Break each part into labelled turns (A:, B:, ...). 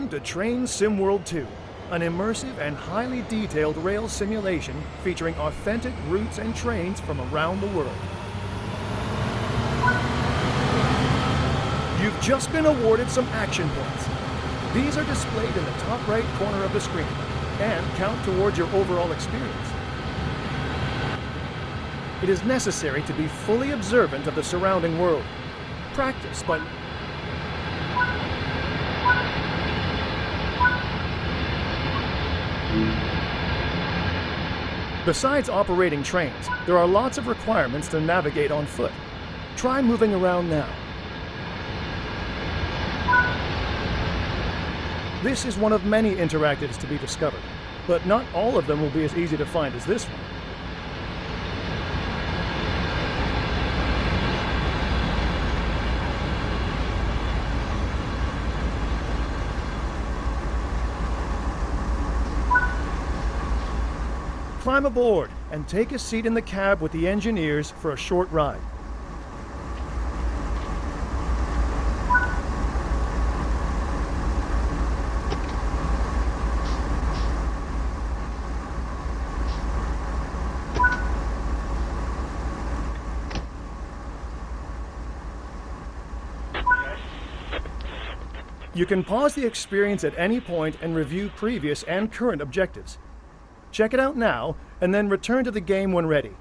A: Welcome to Train Sim World 2, an immersive and highly detailed rail simulation featuring authentic routes and trains from around the world. You've just been awarded some action points. These are displayed in the top right corner of the screen and count towards your overall experience. It is necessary to be fully observant of the surrounding world. Practice, but besides operating trains, there are lots of requirements to navigate on foot. Try moving around now. This is one of many interactives to be discovered, but not all of them will be as easy to find as this one. Climb aboard and take a seat in the cab with the engineers for a short ride. You can pause the experience at any point and review previous and current objectives. Check it out now, and then return to the game when ready.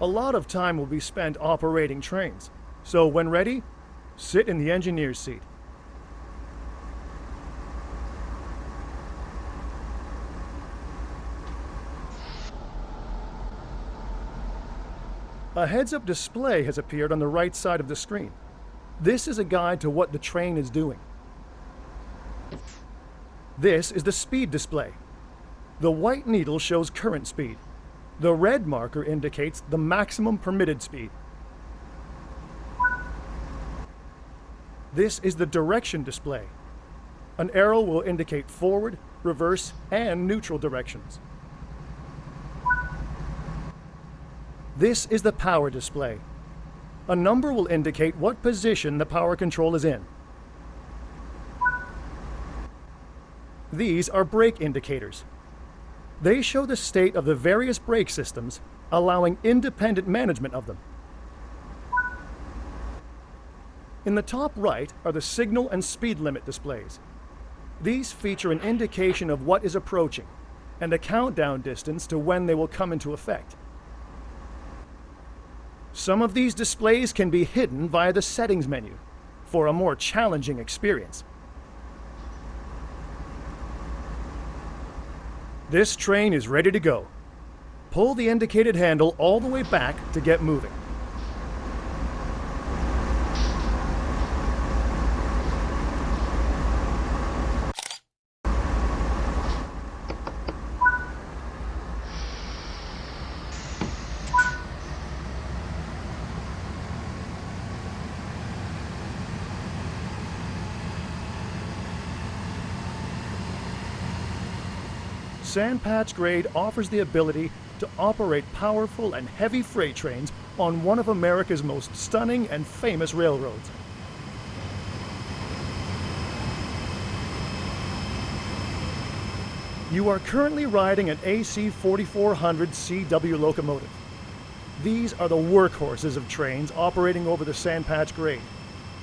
A: A lot of time will be spent operating trains, so when ready, sit in the engineer's seat. A heads-up display has appeared on the right side of the screen. This is a guide to what the train is doing. This is the speed display. The white needle shows current speed. The red marker indicates the maximum permitted speed. This is the direction display. An arrow will indicate forward, reverse, and neutral directions. This is the power display. A number will indicate what position the power control is in. These are brake indicators. They show the state of the various brake systems, allowing independent management of them. In the top right are the signal and speed limit displays. These feature an indication of what is approaching and a countdown distance to when they will come into effect. Some of these displays can be hidden via the settings menu for a more challenging experience. This train is ready to go. Pull the indicated handle all the way back to get moving. Sandpatch Grade offers the ability to operate powerful and heavy freight trains on one of America's most stunning and famous railroads. You are currently riding an AC 4400 CW locomotive. These are the workhorses of trains operating over the Sandpatch Grade,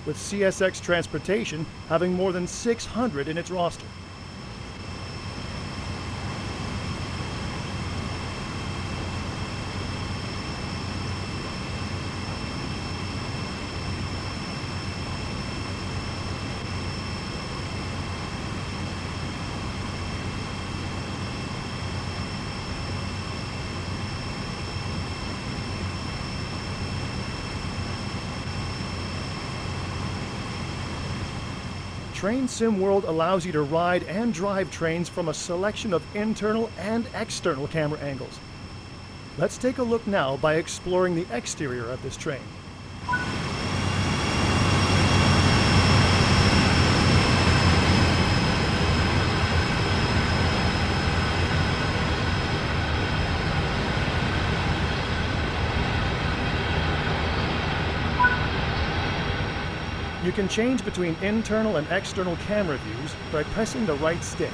A: with CSX Transportation having more than 600 in its roster. Train Sim World allows you to ride and drive trains from a selection of internal and external camera angles. Let's take a look now by exploring the exterior of this train. You can change between internal and external camera views by pressing the right stick.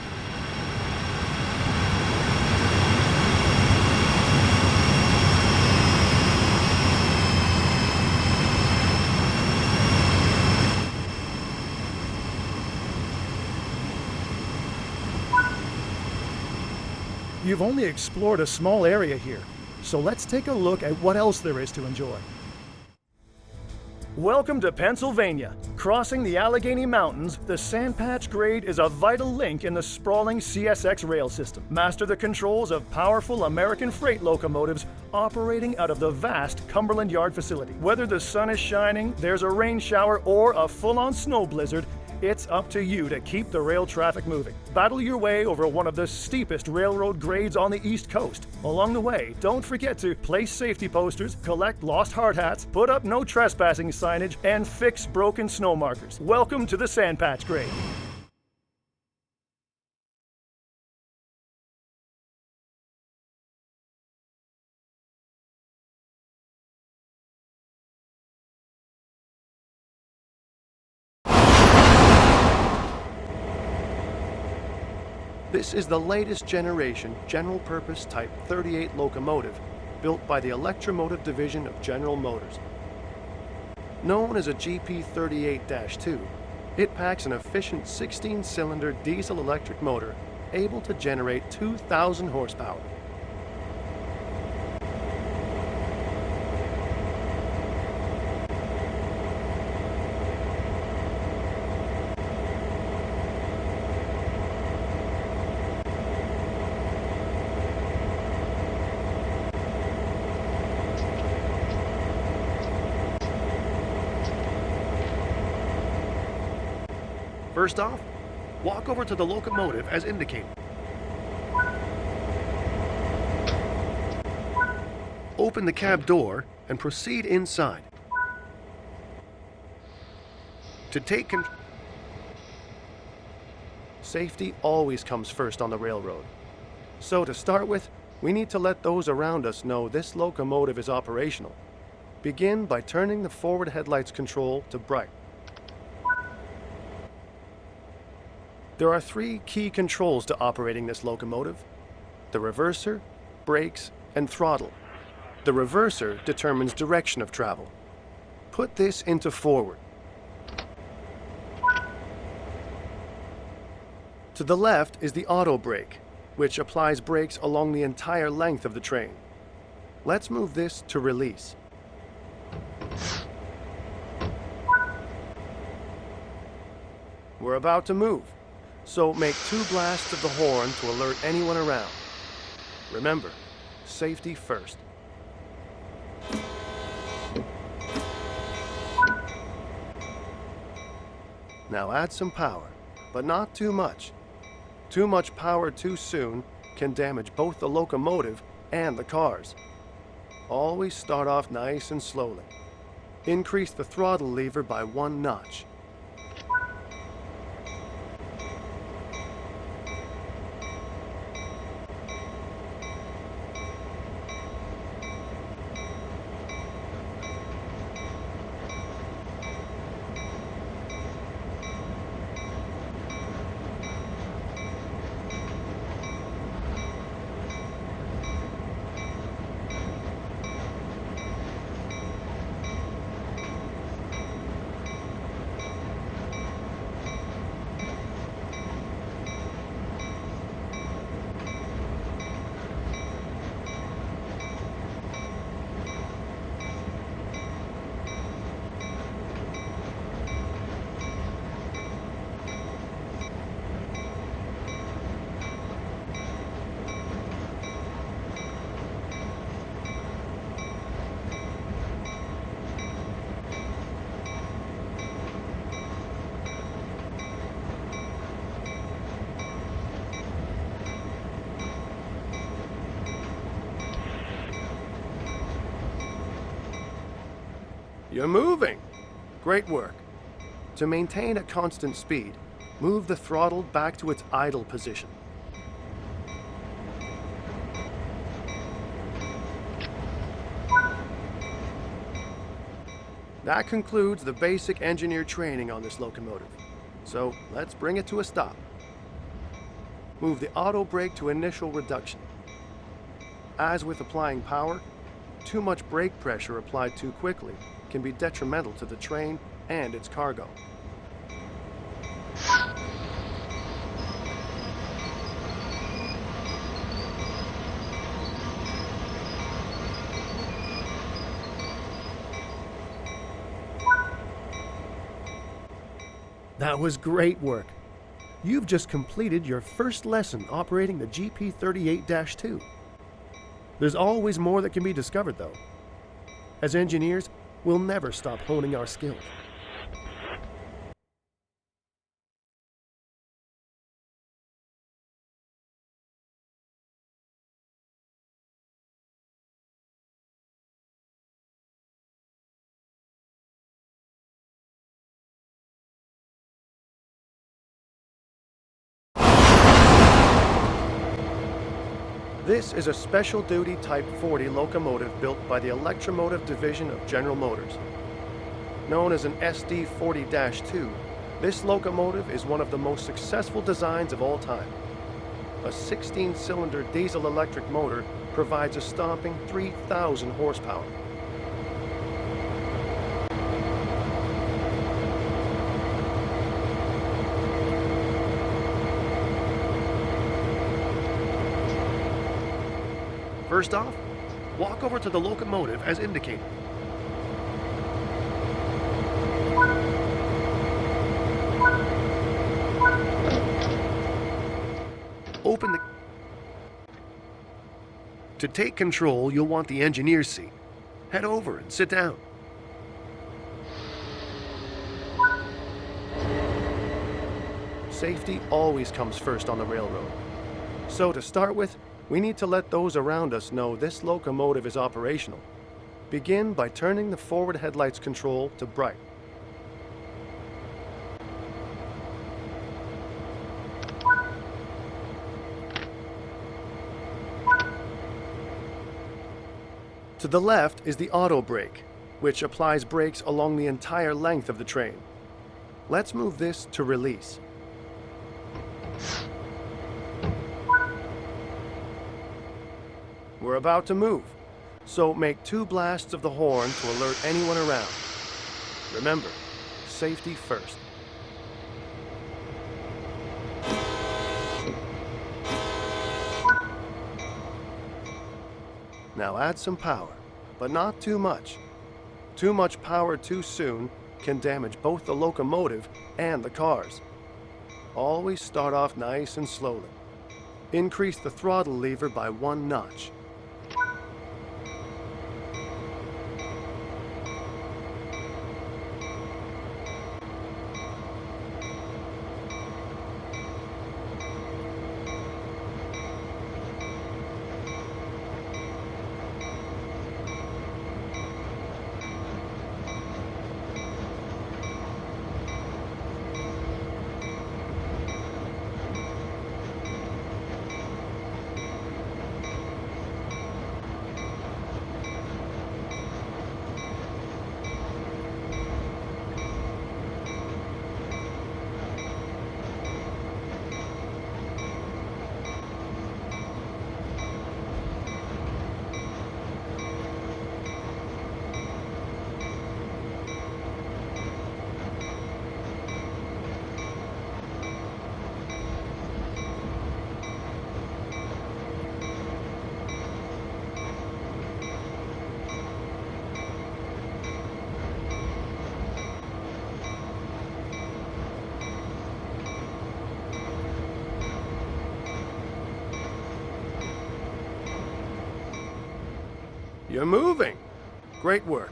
A: You've only explored a small area here, so let's take a look at what else there is to enjoy. Welcome to Pennsylvania. Crossing the Allegheny Mountains, the Sandpatch Grade is a vital link in the sprawling CSX rail system. Master the controls of powerful American freight locomotives operating out of the vast Cumberland Yard facility. Whether the sun is shining, there's a rain shower, or a full-on snow blizzard, it's up to you to keep the rail traffic moving. Battle your way over one of the steepest railroad grades on the East Coast. Along the way, don't forget to place safety posters, collect lost hard hats, put up no trespassing signage, and fix broken snow markers. Welcome to the Sandpatch Grade. This is the latest generation general-purpose Type 38 locomotive built by the Electromotive Division of General Motors. Known as a GP38-2, it packs an efficient 16-cylinder diesel-electric motor able to generate 2,000 horsepower. First off, walk over to the locomotive as indicated. Open the cab door and proceed inside. To take control, safety always comes first on the railroad. So to start with, we need to let those around us know this locomotive is operational. Begin by turning the forward headlights control to bright. There are 3 key controls to operating this locomotive: the reverser, brakes, and throttle. The reverser determines direction of travel. Put this into forward. To the left is the auto brake, which applies brakes along the entire length of the train. Let's move this to release. We're about to move, so make 2 blasts of the horn to alert anyone around. Remember, safety first. Now add some power, but not too much. Too much power too soon can damage both the locomotive and the cars. Always start off nice and slowly. Increase the throttle lever by 1 notch. You're moving! Great work. To maintain a constant speed, move the throttle back to its idle position.
B: That concludes the basic engineer training on this locomotive. So let's bring it to a stop. Move the auto brake to initial reduction. As with applying power, too much brake pressure applied too quickly can be detrimental to the train and its cargo.
A: That was great work. You've just completed your first lesson operating the GP38-2. There's always more that can be discovered, though. As engineers, we'll never stop honing our skills.
B: This is a special duty Type 40 locomotive built by the Electromotive Division of General Motors. Known as an SD40-2, this locomotive is one of the most successful designs of all time. A 16-cylinder diesel-electric motor provides a stomping 3,000 horsepower. First off, walk over to the locomotive as indicated. Open the... To take control, you'll want the engineer's seat. Head over and sit down. Safety always comes first on the railroad. So to start with, we need to let those around us know this locomotive is operational. Begin by turning the forward headlights control to bright. To the left is the auto brake, which applies brakes along the entire length of the train. Let's move this to release. We're about to move, so make 2 blasts of the horn to alert anyone around. Remember, safety first. Now add some power, but not too much. Too much power too soon can damage both the locomotive and the cars. Always start off nice and slowly. Increase the throttle lever by 1 notch. You're moving! Great work.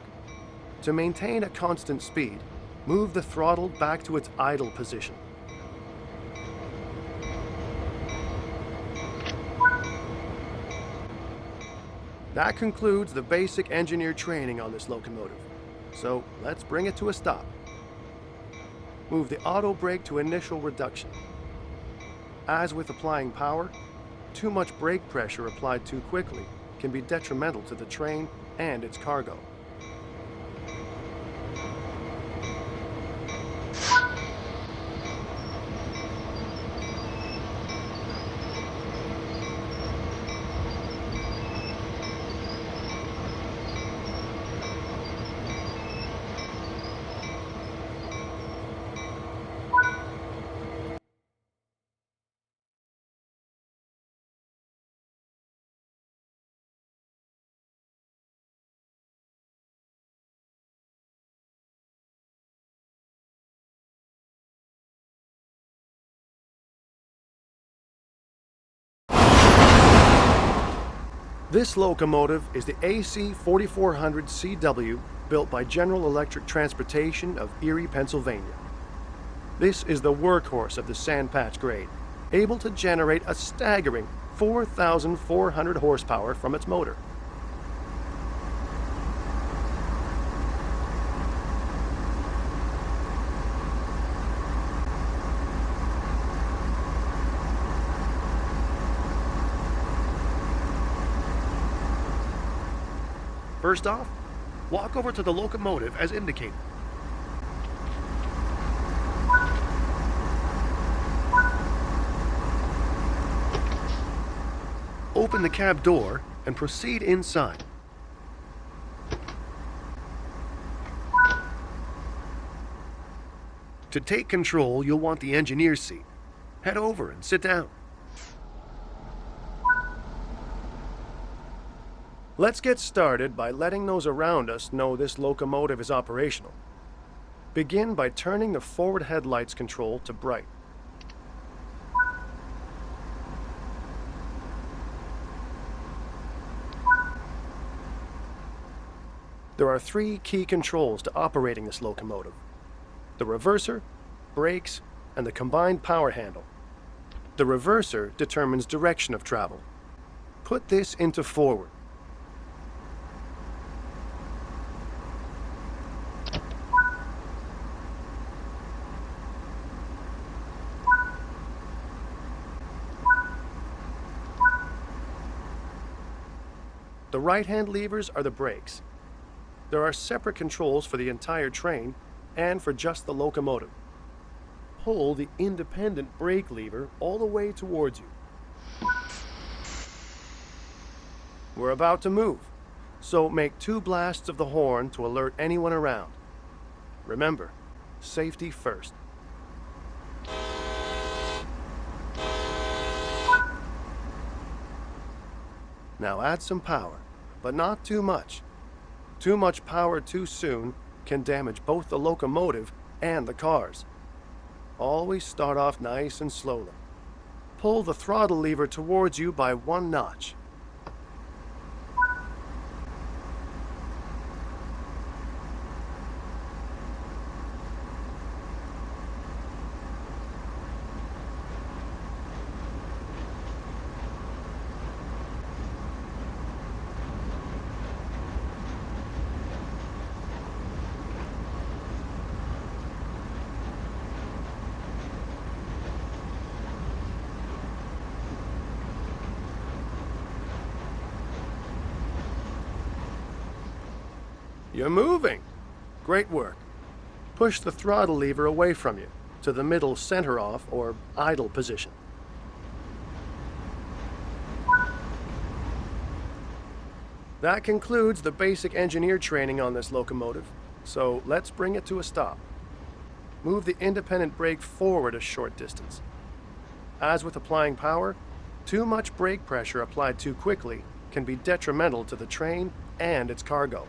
B: To maintain a constant speed, move the throttle back to its idle position. That concludes the basic engineer training on this locomotive. So let's bring it to a stop. Move the auto brake to initial reduction. As with applying power, too much brake pressure applied too quickly can be detrimental to the train and its cargo. This locomotive is the AC 4400 CW built by General Electric Transportation of Erie, Pennsylvania. This is the workhorse of the sand patch grade, able to generate a staggering 4,400 horsepower from its motor. First off, walk over to the locomotive as indicated. Open the cab door and proceed inside. To take control, you'll want the engineer's seat. Head over and sit down. Let's get started by letting those around us know this locomotive is operational. Begin by turning the forward headlights control to bright. There are three key controls to operating this locomotive: the reverser, brakes, and the combined power handle. The reverser determines direction of travel. Put this into forward. The right-hand levers are the brakes. There are separate controls for the entire train and for just the locomotive. Pull the independent brake lever all the way towards you. We're about to move, so make 2 blasts of the horn to alert anyone around. Remember, safety first. Now add some power, but not too much. Too much power too soon can damage both the locomotive and the cars. Always start off nice and slowly. Pull the throttle lever towards you by 1 notch. You're moving. Great work. Push the throttle lever away from you to the middle center off or idle position. That concludes the basic engineer training on this locomotive, so let's bring it to a stop. Move the independent brake forward a short distance. As with applying power, too much brake pressure applied too quickly can be detrimental to the train and its cargo.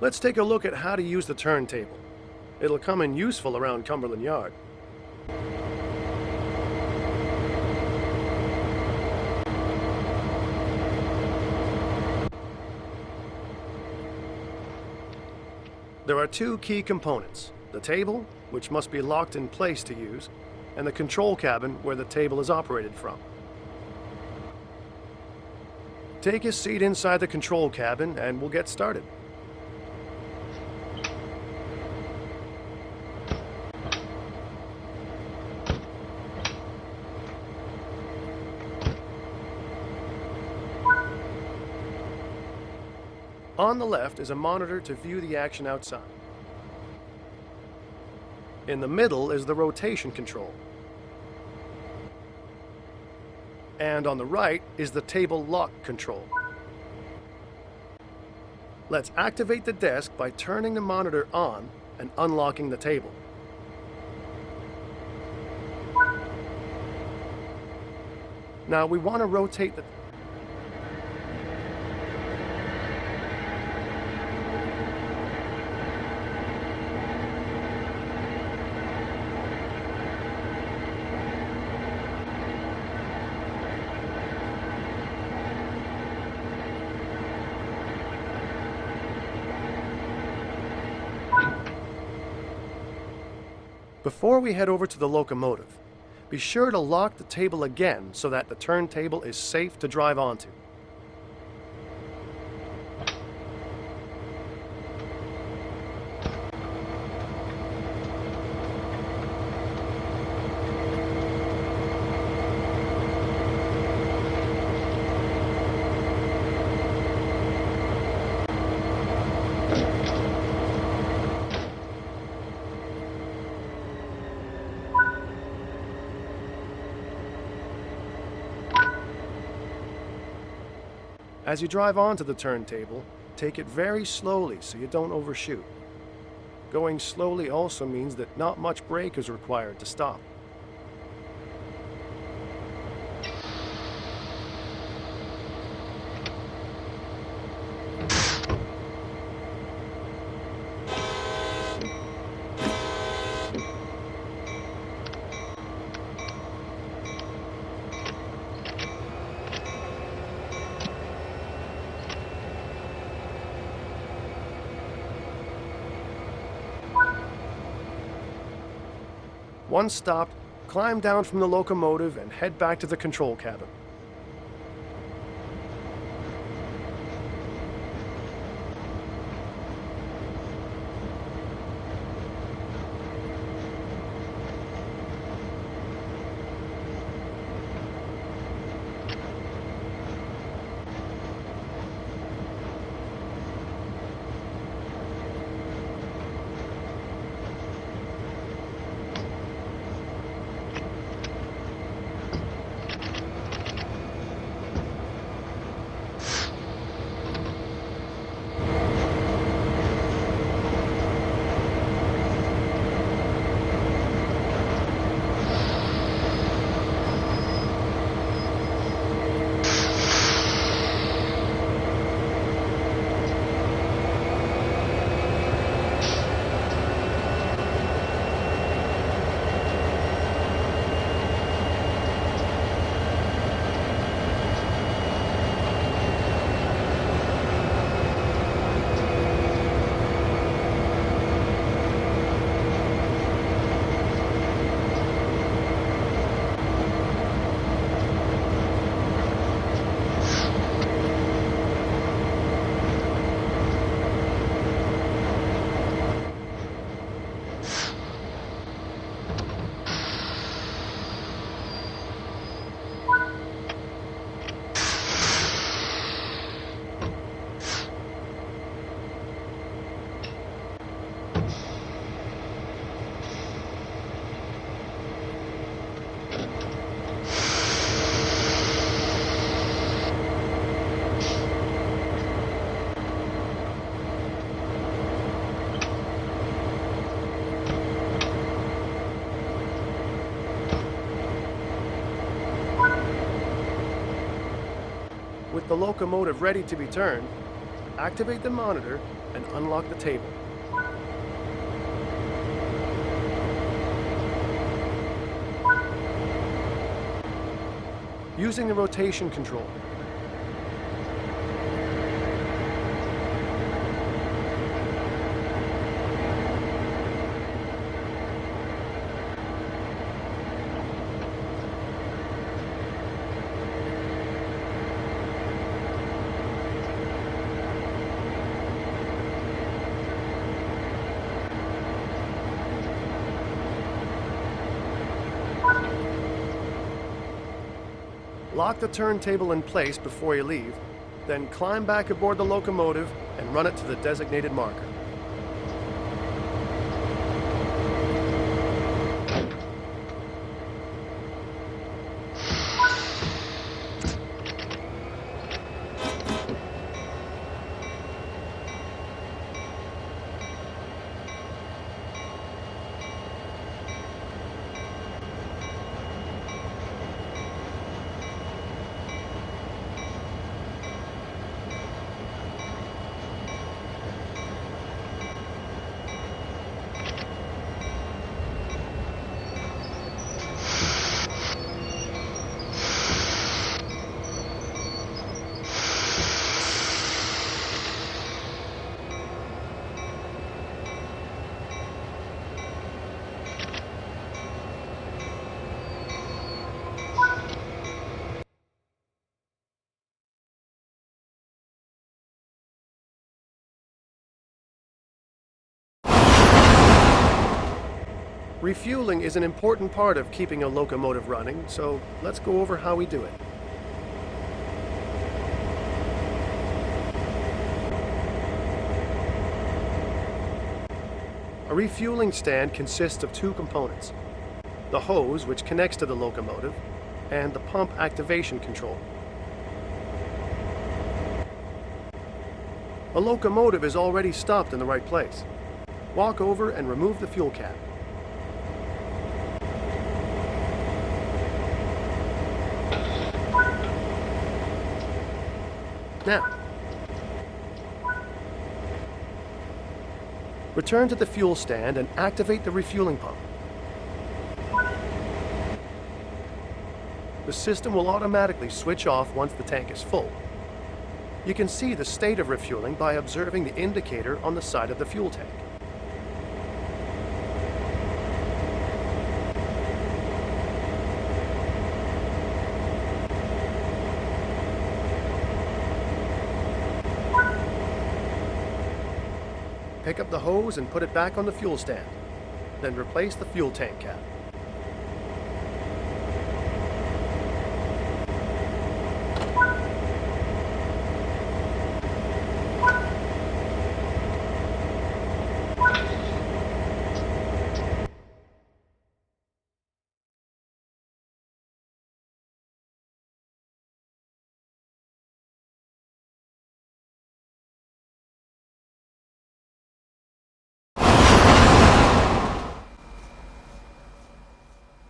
B: Let's take a look at how to use the turntable. It'll come in useful around Cumberland Yard. There are 2 key components: the table, which must be locked in place to use, and the control cabin where the table is operated from. Take a seat inside the control cabin and we'll get started. On the left is a monitor to view the action outside. In the middle is the rotation control. And on the right is the table lock control. Let's activate the desk by turning the monitor on and unlocking the table. Now we want to rotate the Before we head over to the locomotive, be sure to lock the table again so that the turntable is safe to drive onto. As you drive onto the turntable, take it very slowly so you don't overshoot. Going slowly also means that not much brake is required to stop. Once stopped, climb down from the locomotive and head back to the control cabin. With the locomotive ready to be turned, activate the monitor and unlock the table. Using the rotation control, lock the turntable in place before you leave, then climb back aboard the locomotive and run it to the designated marker. Refueling is an important part of keeping a locomotive running, so let's go over how we do it. A refueling stand consists of two components: the hose, which connects to the locomotive, and the pump activation control. A locomotive is already stopped in the right place. Walk over and remove the fuel cap. Now, return to the fuel stand and activate the refueling pump. The system will automatically switch off once the tank is full. You can see the state of refueling by observing the indicator on the side of the fuel tank. Pick up the hose and put it back on the fuel stand. Then replace the fuel tank cap.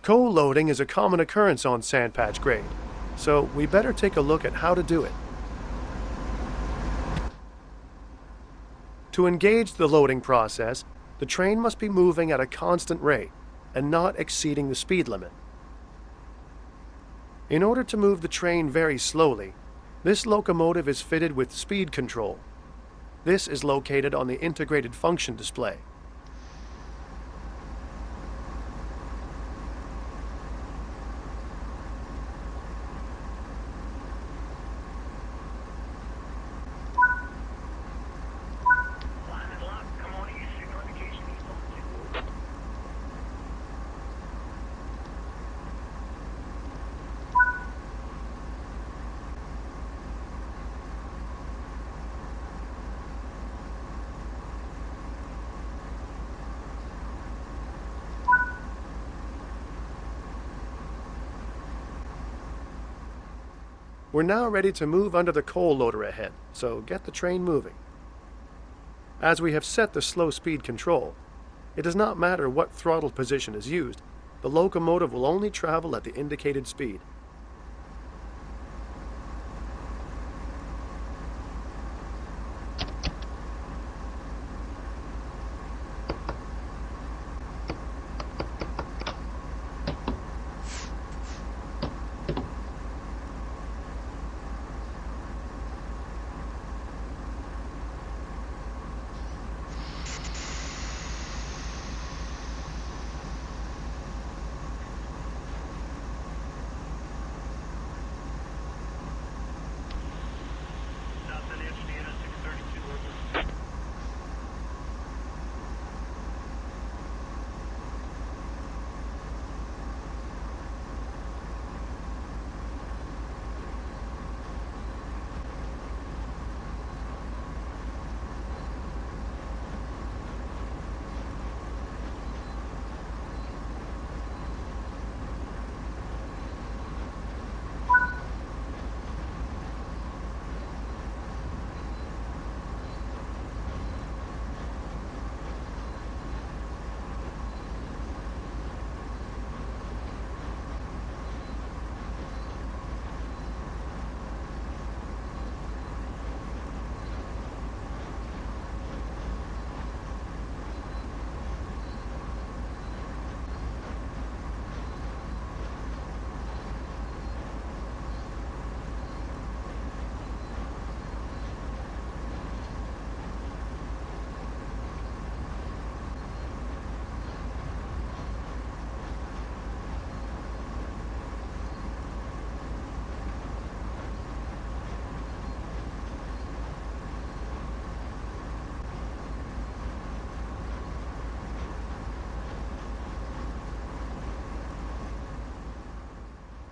B: Coal loading is a common occurrence on sandpatch grade, so we better take a look at how to do it. To engage the loading process, the train must be moving at a constant rate and not exceeding the speed limit. In order to move the train very slowly, this locomotive is fitted with speed control. This is located on the integrated function display. We're now ready to move under the coal loader ahead, so get the train moving. As we have set the slow speed control, it does not matter what throttle position is used, the locomotive will only travel at the indicated speed.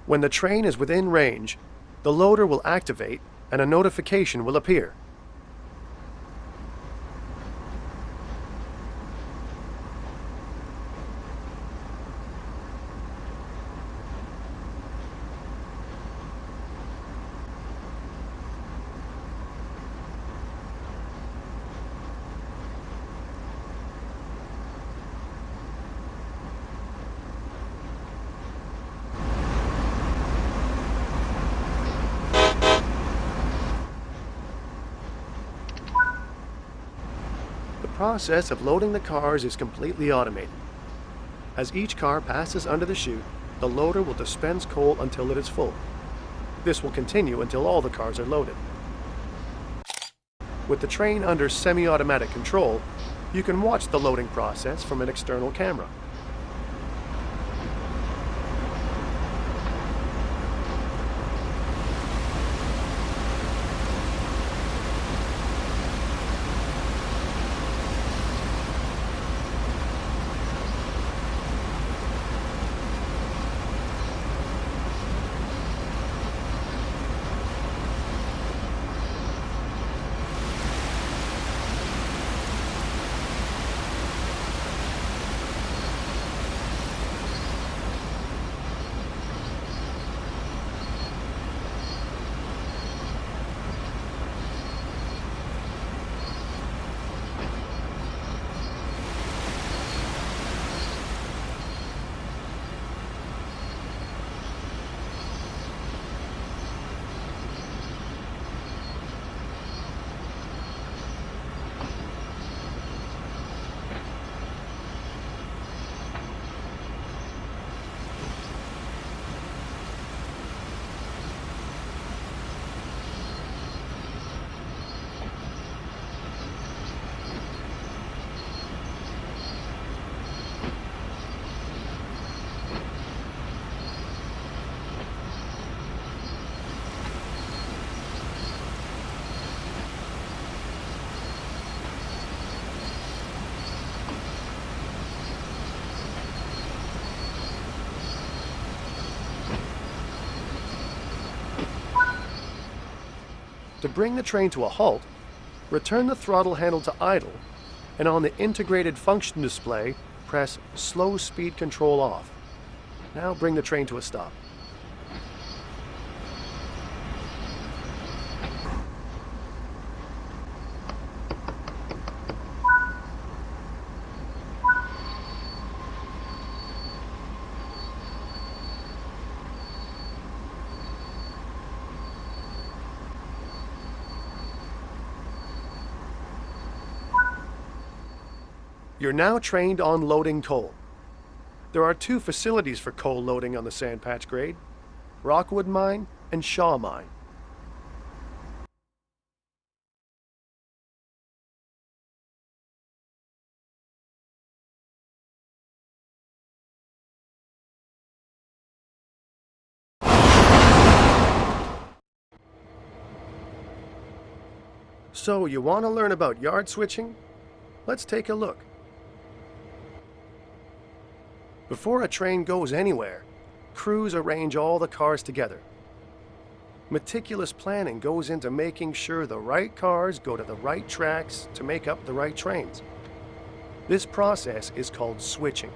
B: When the train is within range, the loader will activate and a notification will appear. The process of loading the cars is completely automated. As each car passes under the chute, the loader will dispense coal until it is full. This will continue until all the cars are loaded. With the train under semi-automatic control, you can watch the loading process from an external camera. To bring the train to a halt, return the throttle handle to idle, and on the integrated function display, press slow speed control off. Now bring the train to a stop. You're now trained on loading coal. There are two facilities for coal loading on the Sandpatch grade, Rockwood Mine and Shaw Mine. So you want to learn about yard switching? Let's take a look. Before a train goes anywhere, crews arrange all the cars together. Meticulous planning goes into making sure the right cars go to the right tracks to make up the right trains. This process is called switching.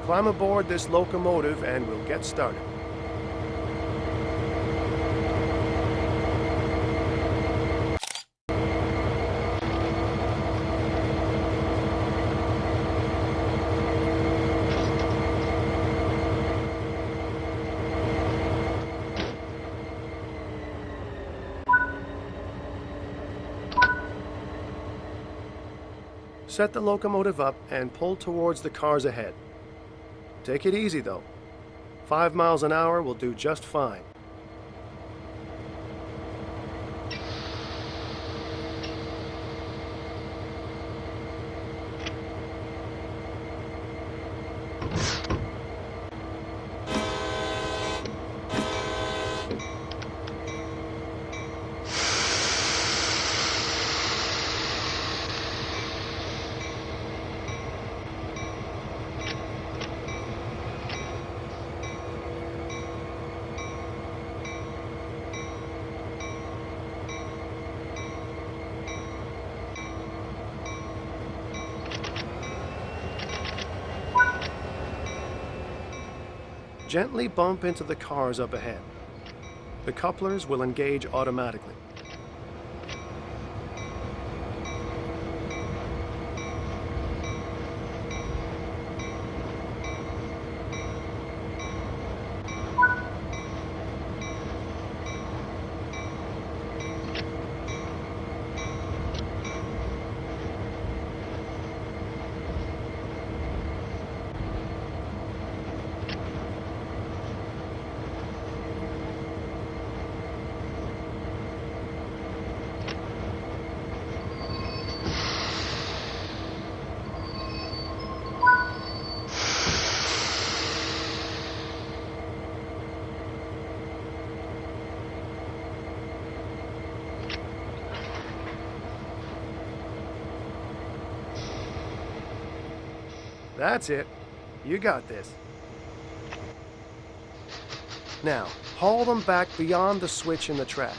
B: Climb aboard this locomotive and we'll get started. Set the locomotive up and pull towards the cars ahead. Take it easy though. 5 miles an hour will do just fine. Gently bump into the cars up ahead. The couplers will engage automatically. That's it. You got this. Now, haul them back beyond the switch in the track.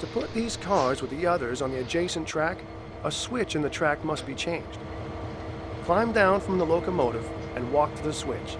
B: To put these cars with the others on the adjacent track, a switch in the track must be changed. Climb down from the locomotive and walk to the switch.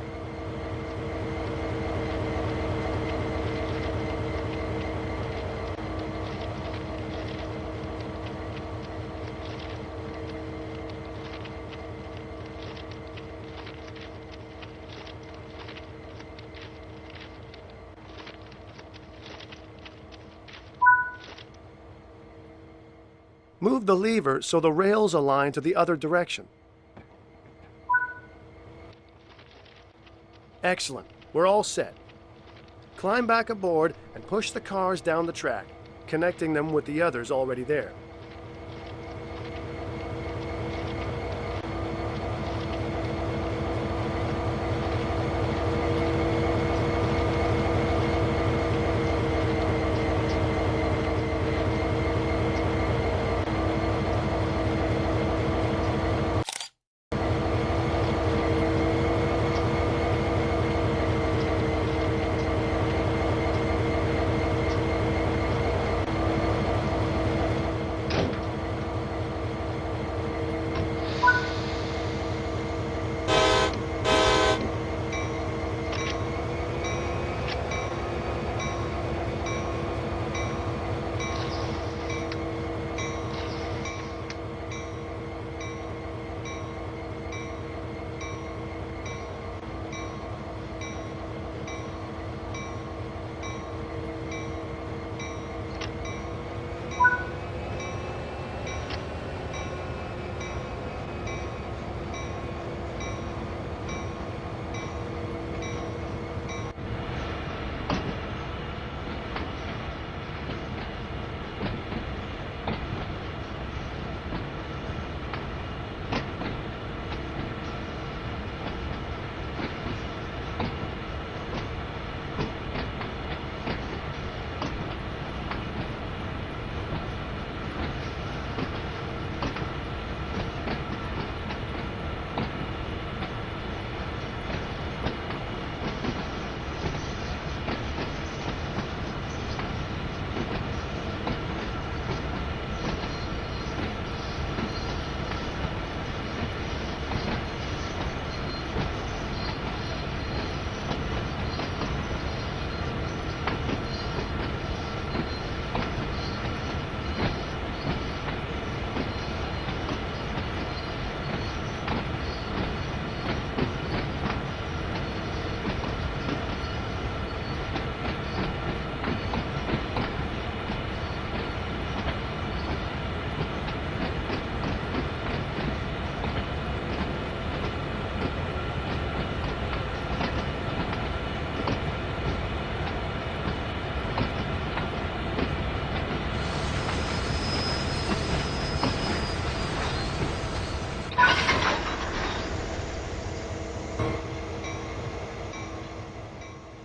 B: Move the lever so the rails align to the other direction. Excellent. We're all set. Climb back aboard and push the cars down the track, connecting them with the others already there.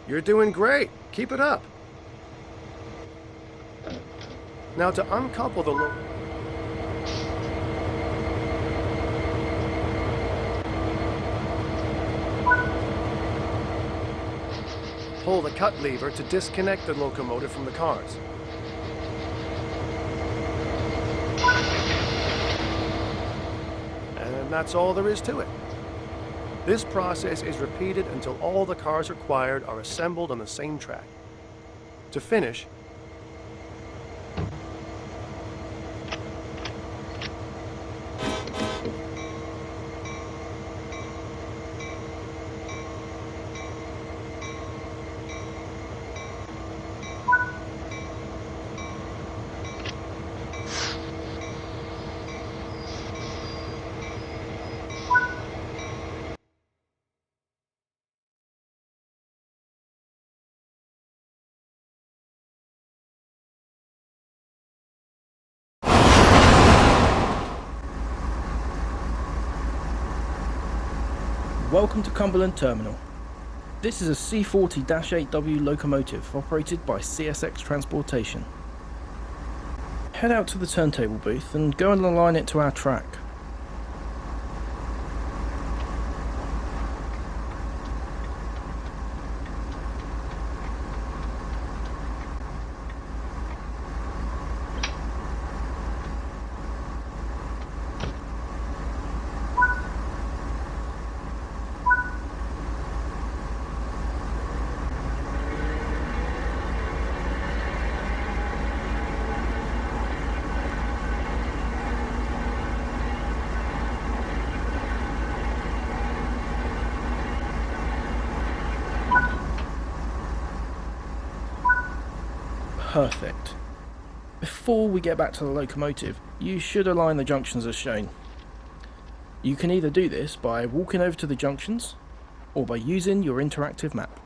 B: You're doing great. Keep it up. Now to uncouple the pull the cut lever to disconnect the locomotive from the cars. And that's all there is to it. This process is repeated until all the cars required are assembled on the same track. To finish,
C: Welcome to Cumberland Terminal. This is a C40-8W locomotive operated by CSX Transportation. Head out to the turntable booth and go and align it to our track. Perfect. Before we get back to the locomotive, you should align the junctions as shown. You can either do this by walking over to the junctions, or by using your interactive map.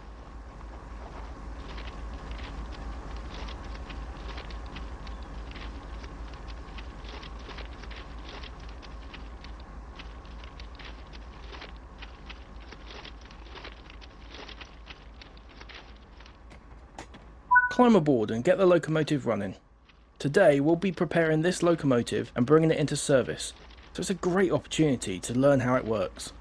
C: Climb aboard and get the locomotive running. Today we'll be preparing this locomotive and bringing it into service, so it's a great opportunity to learn how it works.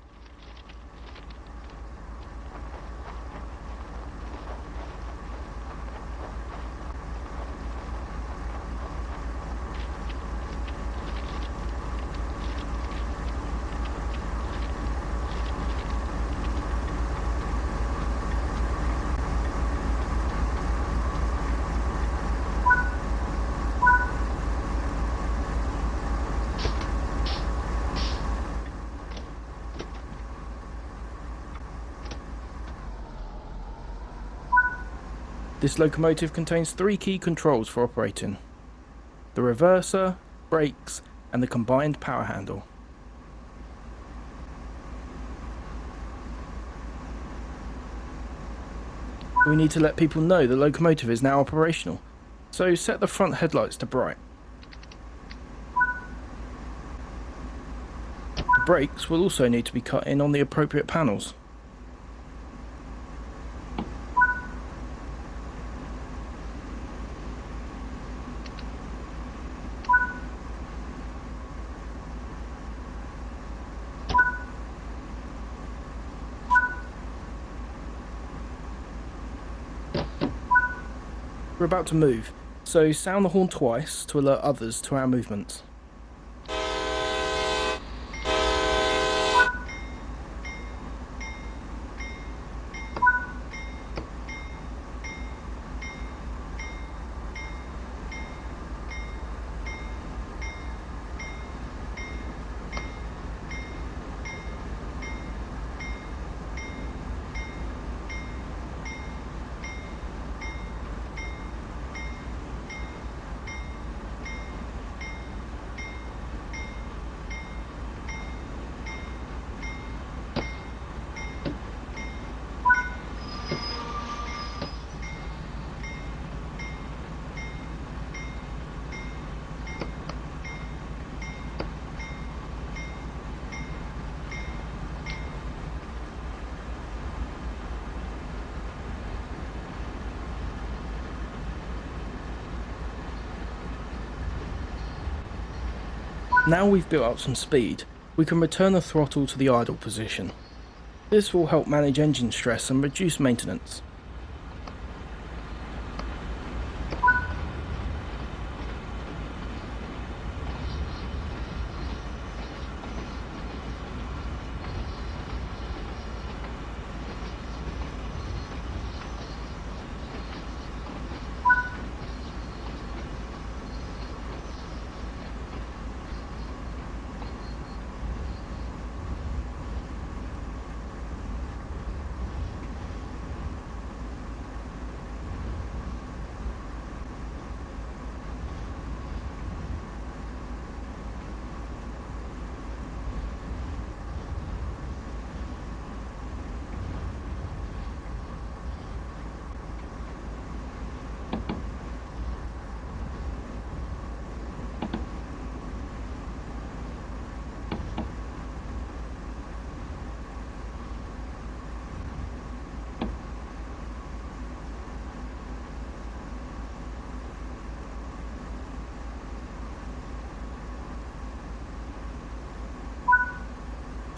C: This locomotive contains 3 key controls for operating: the reverser, brakes, and the combined power handle. We need to let people know the locomotive is now operational, so set the front headlights to bright. The brakes will also need to be cut in on the appropriate panels. We're about to move, so sound the horn twice to alert others to our movements. Now we've built up some speed, we can return the throttle to the idle position. This will help manage engine stress and reduce maintenance.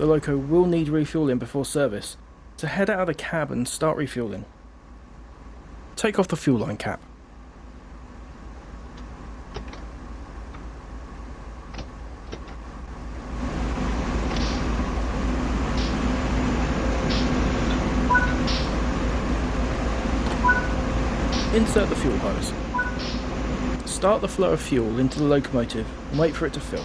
C: The loco will need refueling before service, so head out of the cab and start refueling. Take off the fuel line cap. Insert the fuel hose. Start the flow of fuel into the locomotive and wait for it to fill.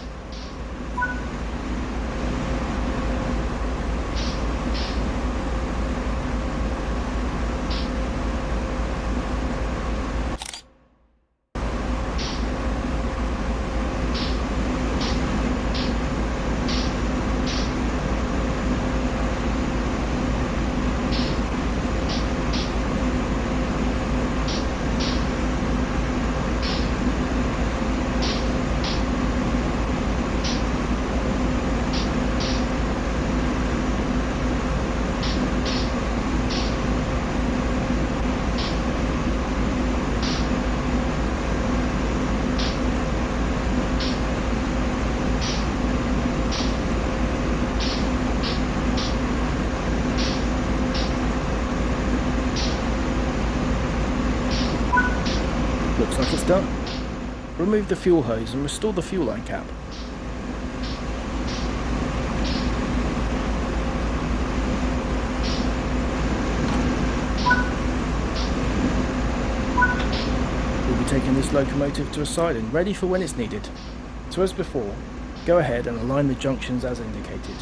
C: Looks like it's done. Remove the fuel hose and restore the fuel line cap. We'll be taking this locomotive to a siding ready for when it's needed. So as before, go ahead and align the junctions as indicated.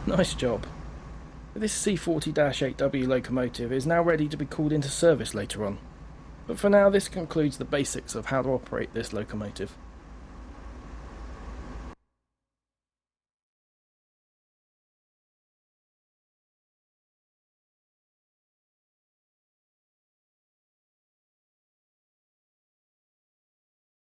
C: Nice job. This C40-8W locomotive is now ready to be called into service later on. But for now, this concludes the basics of how to operate this locomotive.